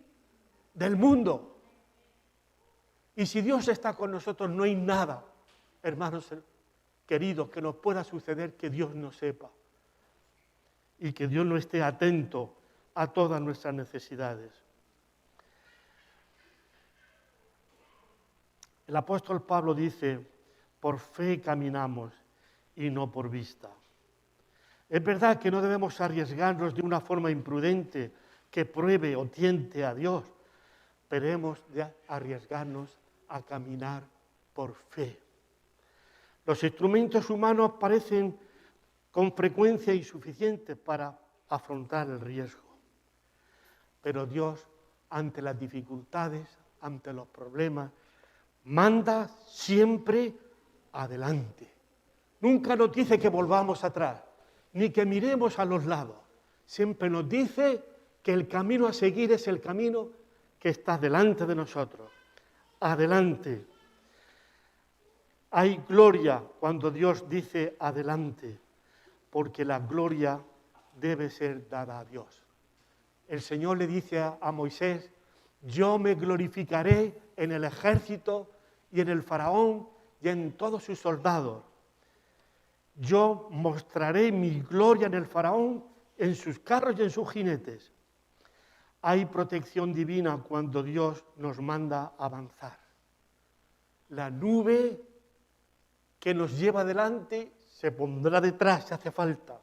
del mundo. Y si Dios está con nosotros, no hay nada, hermanos queridos, que nos pueda suceder que Dios no sepa y que Dios no esté atento a todas nuestras necesidades. El apóstol Pablo dice, por fe caminamos y no por vista. Es verdad que no debemos arriesgarnos de una forma imprudente que pruebe o tiente a Dios, pero hemos de arriesgarnos a caminar por fe. Los instrumentos humanos parecen con frecuencia insuficientes para afrontar el riesgo, pero Dios, ante las dificultades, ante los problemas, manda siempre adelante. Nunca nos dice que volvamos atrás, ni que miremos a los lados. Siempre nos dice que el camino a seguir es el camino que está delante de nosotros. Adelante. Hay gloria cuando Dios dice adelante, porque la gloria debe ser dada a Dios. El Señor le dice a Moisés, yo me glorificaré en el ejército y en el faraón y en todos sus soldados. Yo mostraré mi gloria en el faraón, en sus carros y en sus jinetes. Hay protección divina cuando Dios nos manda avanzar. La nube que nos lleva adelante se pondrá detrás si hace falta.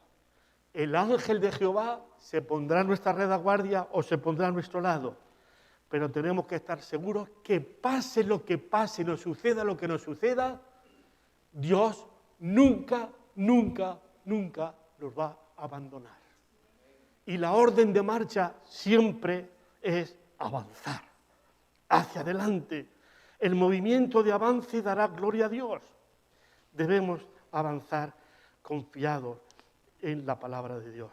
El ángel de Jehová se pondrá a nuestra retaguardia o se pondrá a nuestro lado. Pero tenemos que estar seguros que pase lo que pase, nos suceda lo que nos suceda, Dios nunca, nunca, nunca nos va a abandonar. Y la orden de marcha siempre es avanzar, hacia adelante. El movimiento de avance dará gloria a Dios. Debemos avanzar confiados en la palabra de Dios.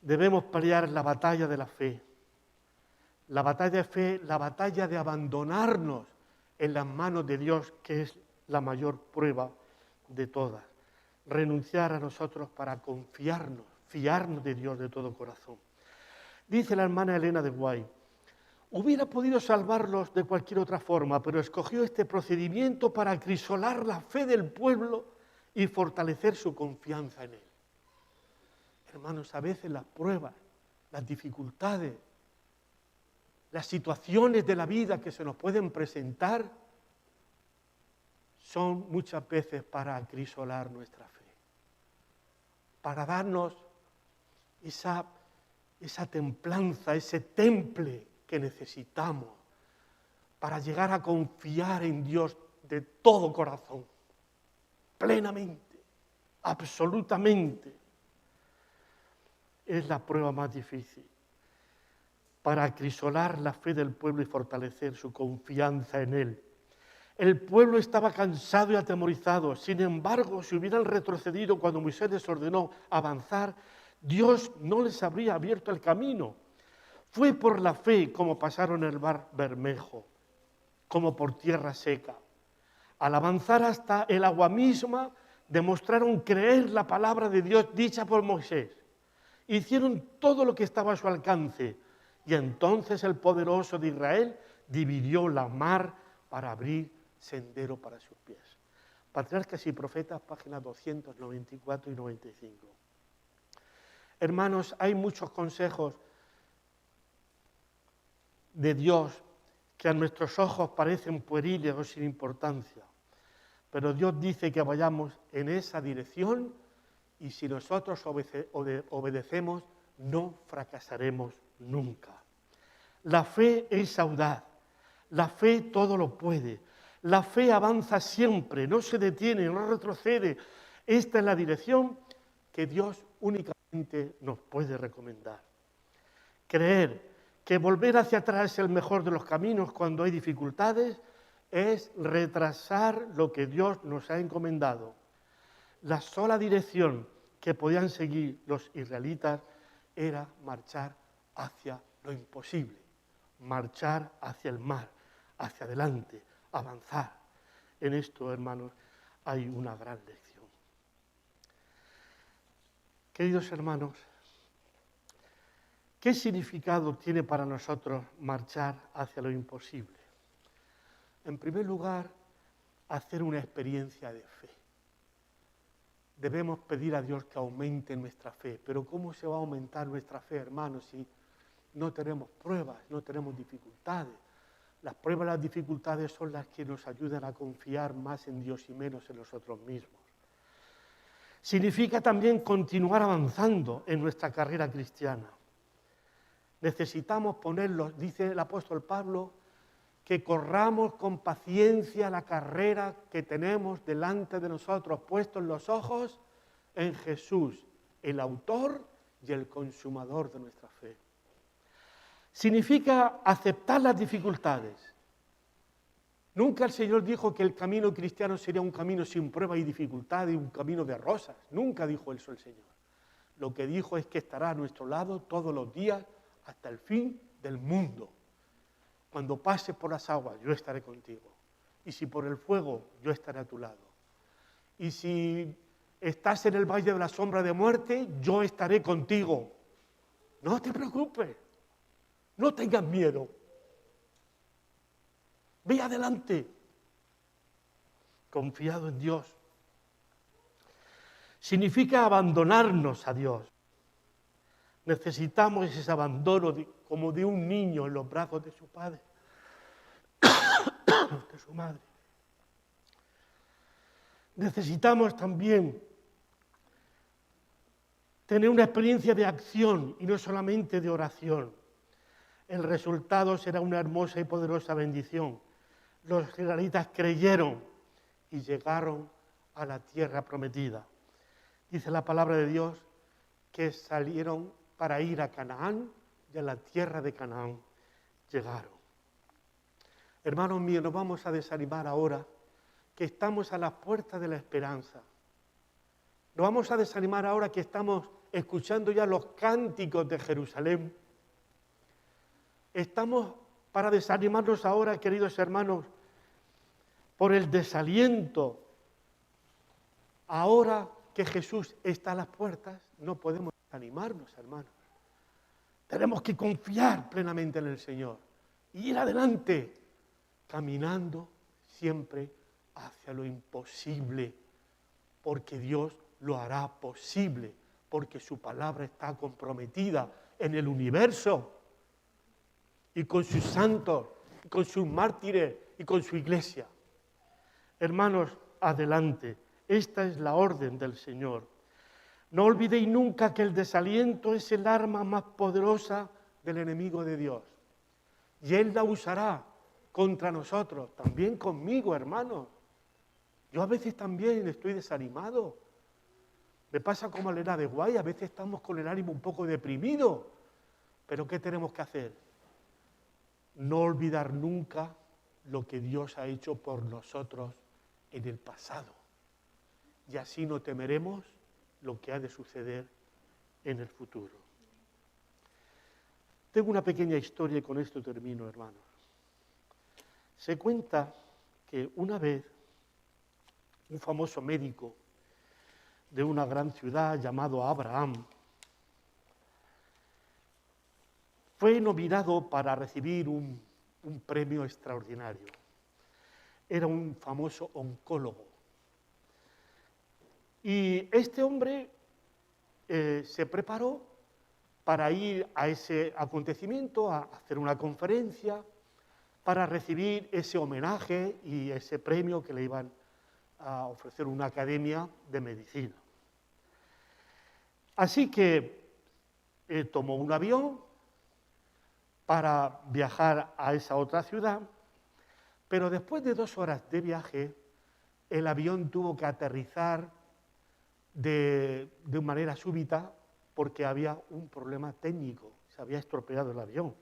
Debemos pelear la batalla de la fe. La batalla de fe, la batalla de abandonarnos en las manos de Dios, que es la mayor prueba de todas. Renunciar a nosotros para confiarnos, fiarnos de Dios de todo corazón. Dice la hermana Elena de White, hubiera podido salvarlos de cualquier otra forma, pero escogió este procedimiento para acrisolar la fe del pueblo y fortalecer su confianza en él. Hermanos, a veces las pruebas, las dificultades, las situaciones de la vida que se nos pueden presentar son muchas veces para acrisolar nuestra fe, para darnos esa templanza, ese temple que necesitamos para llegar a confiar en Dios de todo corazón, plenamente, absolutamente. Es la prueba más difícil para acrisolar la fe del pueblo y fortalecer su confianza en Él. El pueblo estaba cansado y atemorizado. Sin embargo, si hubieran retrocedido cuando Moisés les ordenó avanzar, Dios no les habría abierto el camino. Fue por la fe como pasaron el mar Bermejo, como por tierra seca. Al avanzar hasta el agua misma, demostraron creer la palabra de Dios dicha por Moisés. Hicieron todo lo que estaba a su alcance, y entonces el poderoso de Israel dividió la mar para abrir sendero para sus pies. Patriarcas y Profetas, páginas 294 y 95. Hermanos, hay muchos consejos de Dios que a nuestros ojos parecen pueriles o sin importancia, pero Dios dice que vayamos en esa dirección y si nosotros obedecemos, no fracasaremos nunca. La fe es audaz, la fe todo lo puede, la fe avanza siempre, no se detiene, no retrocede. Esta es la dirección que Dios únicamente nos puede recomendar. Creer que volver hacia atrás es el mejor de los caminos cuando hay dificultades es retrasar lo que Dios nos ha encomendado. La sola dirección que podían seguir los israelitas era marchar hacia lo imposible, marchar hacia el mar, hacia adelante, avanzar. En esto, hermanos, hay una gran lección. Queridos hermanos, ¿qué significado tiene para nosotros marchar hacia lo imposible? En primer lugar, hacer una experiencia de fe. Debemos pedir a Dios que aumente nuestra fe. Pero ¿cómo se va a aumentar nuestra fe, hermanos, si no tenemos pruebas, no tenemos dificultades? Las pruebas y las dificultades son las que nos ayudan a confiar más en Dios y menos en nosotros mismos. Significa también continuar avanzando en nuestra carrera cristiana. Necesitamos ponerlos, dice el apóstol Pablo, que corramos con paciencia la carrera que tenemos delante de nosotros, puestos los ojos en Jesús, el autor y el consumador de nuestra fe. Significa aceptar las dificultades. Nunca el Señor dijo que el camino cristiano sería un camino sin pruebas y dificultades y un camino de rosas. Nunca dijo eso el Señor. Lo que dijo es que estará a nuestro lado todos los días hasta el fin del mundo. Cuando pases por las aguas, yo estaré contigo. Y si por el fuego, yo estaré a tu lado. Y si estás en el valle de la sombra de muerte, yo estaré contigo. No te preocupes. No tengas miedo. Ve adelante. Confiado en Dios. Significa abandonarnos a Dios. Necesitamos ese abandono como de un niño en los brazos de su padre, de su madre. Necesitamos también tener una experiencia de acción y no solamente de oración. El resultado será una hermosa y poderosa bendición. Los israelitas creyeron y llegaron a la tierra prometida. Dice la palabra de Dios que salieron para ir a Canaán y a la tierra de Canaán llegaron. Hermanos míos, nos vamos a desanimar ahora que estamos a las puertas de la esperanza. Nos vamos a desanimar ahora que estamos escuchando ya los cánticos de Jerusalén. Estamos para desanimarnos ahora, queridos hermanos, por el desaliento. Ahora que Jesús está a las puertas, no podemos desanimarnos, hermanos. Tenemos que confiar plenamente en el Señor y ir adelante, caminando siempre hacia lo imposible, porque Dios lo hará posible, porque su palabra está comprometida en el universo y con sus santos, y con sus mártires y con su iglesia. Hermanos, adelante. Esta es la orden del Señor. No olvidéis nunca que el desaliento es el arma más poderosa del enemigo de Dios. Y Él la usará contra nosotros, también conmigo, hermanos. Yo a veces también estoy desanimado. Me pasa como a Elena de Guay, a veces estamos con el ánimo un poco deprimido. Pero ¿qué tenemos que hacer? No olvidar nunca lo que Dios ha hecho por nosotros en el pasado. Y así no temeremos lo que ha de suceder en el futuro. Tengo una pequeña historia y con esto termino, hermanos. Se cuenta que una vez un famoso médico de una gran ciudad llamado Abraham fue nominado para recibir un premio extraordinario. Era un famoso oncólogo. Y este hombre se preparó para ir a ese acontecimiento, a hacer una conferencia, para recibir ese homenaje y ese premio que le iban a ofrecer una academia de medicina. Así que tomó un avión para viajar a esa otra ciudad, pero después de 2 horas de viaje, el avión tuvo que aterrizar de manera súbita porque había un problema técnico, se había estropeado el avión.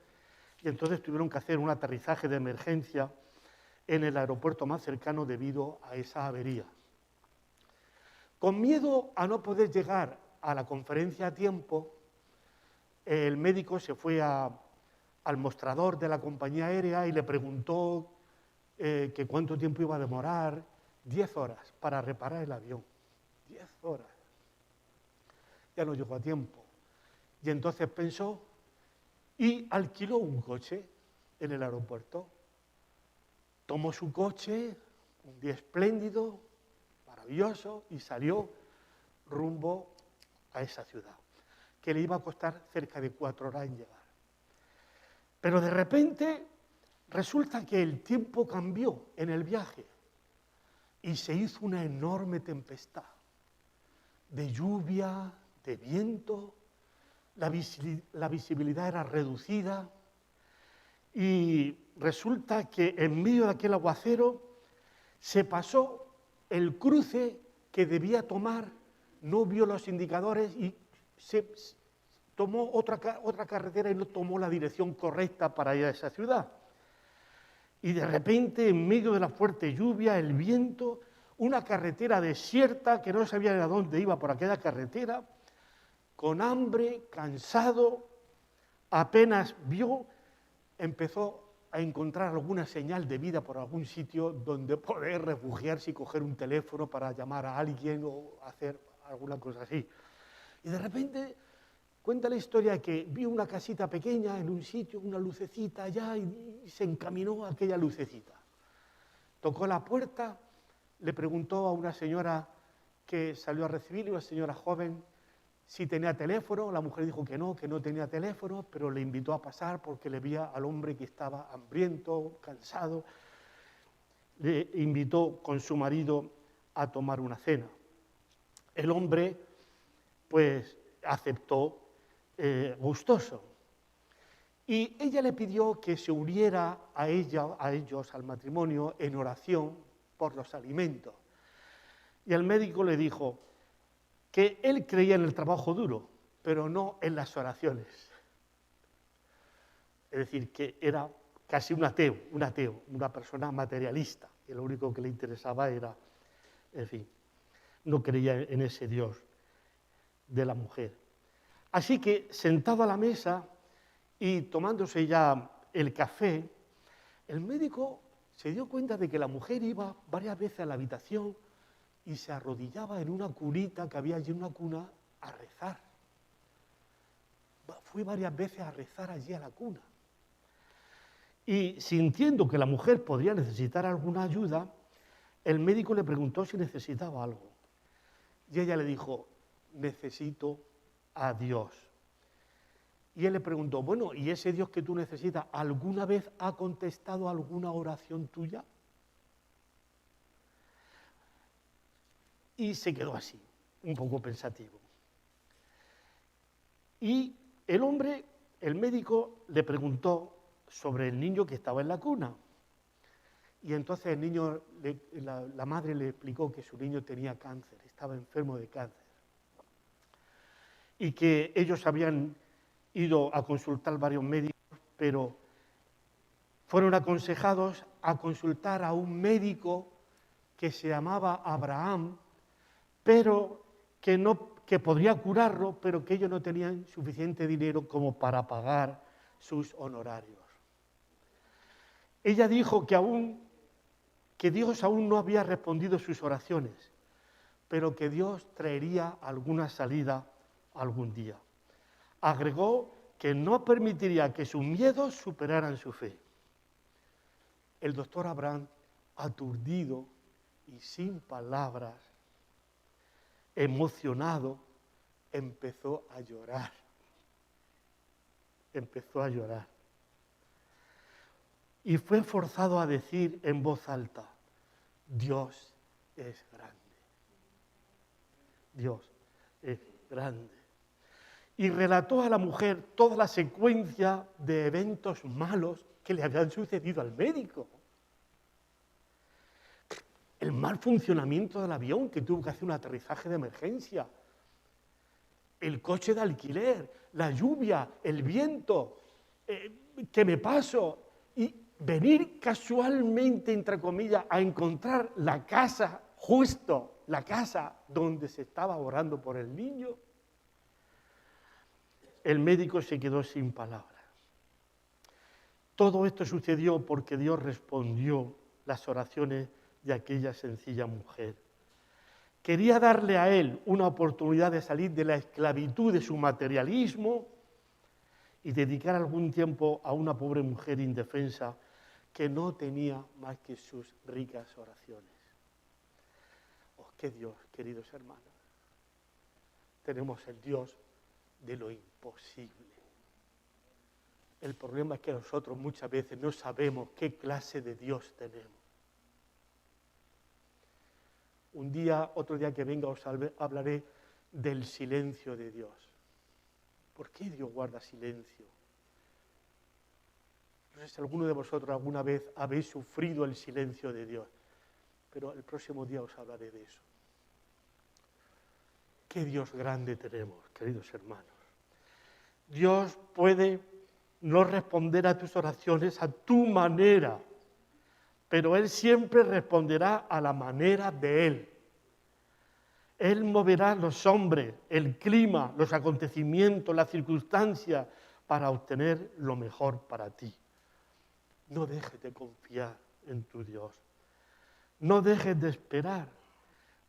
Y entonces tuvieron que hacer un aterrizaje de emergencia en el aeropuerto más cercano debido a esa avería. Con miedo a no poder llegar a la conferencia a tiempo, el médico se fue al mostrador de la compañía aérea y le preguntó que cuánto tiempo iba a demorar. 10 horas para reparar el avión. 10 horas. Ya no llegó a tiempo. Y entonces pensó y alquiló un coche en el aeropuerto. Tomó su coche, un día espléndido, maravilloso, y salió rumbo a esa ciudad, que le iba a costar cerca de 4 horas en llegar. Pero de repente resulta que el tiempo cambió en el viaje y se hizo una enorme tempestad de lluvia, de viento, la visibilidad era reducida y resulta que en medio de aquel aguacero se pasó el cruce que debía tomar, no vio los indicadores y se tomó otra carretera y no tomó la dirección correcta para ir a esa ciudad. Y de repente, en medio de la fuerte lluvia, el viento, una carretera desierta que no sabía a dónde iba por aquella carretera, con hambre, cansado, apenas vio, empezó a encontrar alguna señal de vida por algún sitio donde poder refugiarse y coger un teléfono para llamar a alguien o hacer alguna cosa así. Y de repente cuenta la historia que vio una casita pequeña en un sitio, una lucecita allá, y se encaminó a aquella lucecita. Tocó la puerta, le preguntó a una señora que salió a recibirle, una señora joven, si tenía teléfono. La mujer dijo que no tenía teléfono, pero le invitó a pasar porque le veía al hombre que estaba hambriento, cansado. Le invitó con su marido a tomar una cena. El hombre, pues, aceptó gustoso. Y ella le pidió que se uniera a ellos, al matrimonio, en oración por los alimentos. Y el médico le dijo que él creía en el trabajo duro, pero no en las oraciones. Es decir, que era casi un ateo, una persona materialista, que lo único que le interesaba era, en fin, no creía en ese Dios de la mujer. Así que, sentado a la mesa y tomándose ya el café, el médico se dio cuenta de que la mujer iba varias veces a la habitación y se arrodillaba en una cunita que había allí, una cuna, a rezar. Fue varias veces a rezar allí a la cuna. Y sintiendo que la mujer podría necesitar alguna ayuda, el médico le preguntó si necesitaba algo. Y ella le dijo, necesito a Dios. Y él le preguntó, bueno, ¿y ese Dios que tú necesitas alguna vez ha contestado alguna oración tuya? Y se quedó así, un poco pensativo. Y el hombre, el médico, le preguntó sobre el niño que estaba en la cuna. Y entonces el niño, la madre le explicó que su niño tenía cáncer, estaba enfermo de cáncer. Y que ellos habían ido a consultar varios médicos, pero fueron aconsejados a consultar a un médico que se llamaba Abraham, pero que podría curarlo, pero que ellos no tenían suficiente dinero como para pagar sus honorarios. Ella dijo que Dios aún no había respondido sus oraciones, pero que Dios traería alguna salida algún día. Agregó que no permitiría que sus miedos superaran su fe. El doctor Abraham, aturdido y sin palabras, emocionado, empezó a llorar. Empezó a llorar. Y fue forzado a decir en voz alta, Dios es grande. Dios es grande. Y relató a la mujer toda la secuencia de eventos malos que le habían sucedido al médico. El mal funcionamiento del avión, que tuvo que hacer un aterrizaje de emergencia. El coche de alquiler, la lluvia, el viento, que me paso. Y venir casualmente, entre comillas, a encontrar la casa, justo la casa donde se estaba orando por el niño. El médico se quedó sin palabras. Todo esto sucedió porque Dios respondió las oraciones de aquella sencilla mujer. Quería darle a él una oportunidad de salir de la esclavitud de su materialismo y dedicar algún tiempo a una pobre mujer indefensa que no tenía más que sus ricas oraciones. ¿Qué Dios, queridos hermanos? Tenemos el Dios de lo imposible. El problema es que nosotros muchas veces no sabemos qué clase de Dios tenemos. Otro día que venga os hablaré del silencio de Dios. ¿Por qué Dios guarda silencio? No sé si alguno de vosotros alguna vez habéis sufrido el silencio de Dios, pero el próximo día os hablaré de eso. Qué Dios grande tenemos, queridos hermanos. Dios puede no responder a tus oraciones a tu manera, pero Él siempre responderá a la manera de Él. Él moverá los hombres, el clima, los acontecimientos, las circunstancias para obtener lo mejor para ti. No dejes de confiar en tu Dios. No dejes de esperar.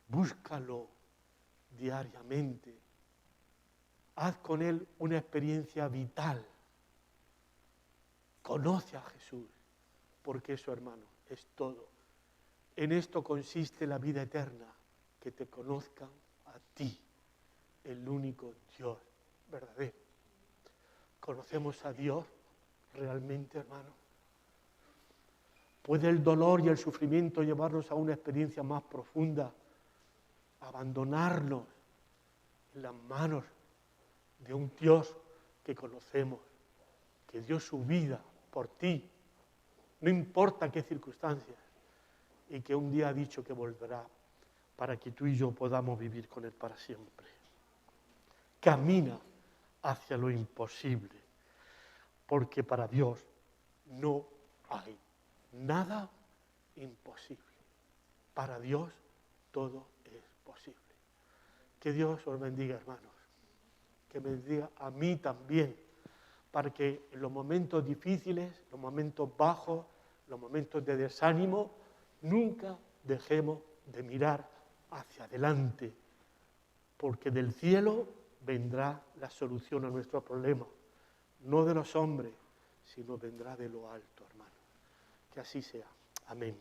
Búscalo diariamente. Haz con Él una experiencia vital. Conoce a Jesús, porque eso, hermano, es todo. En esto consiste la vida eterna, que te conozcan a ti, el único Dios verdadero. ¿Conocemos a Dios realmente, hermano? ¿Puede el dolor y el sufrimiento llevarnos a una experiencia más profunda? Abandonarnos en las manos de un Dios que conocemos, que dio su vida por ti, no importa qué circunstancias, y que un día ha dicho que volverá para que tú y yo podamos vivir con Él para siempre. Camina hacia lo imposible, porque para Dios no hay nada imposible. Para Dios todo es posible. Que Dios os bendiga, hermanos. Que me bendiga a mí también, para que en los momentos difíciles, los momentos bajos, los momentos de desánimo, nunca dejemos de mirar hacia adelante, porque del cielo vendrá la solución a nuestro problema, no de los hombres, sino vendrá de lo alto, hermano. Que así sea. Amén.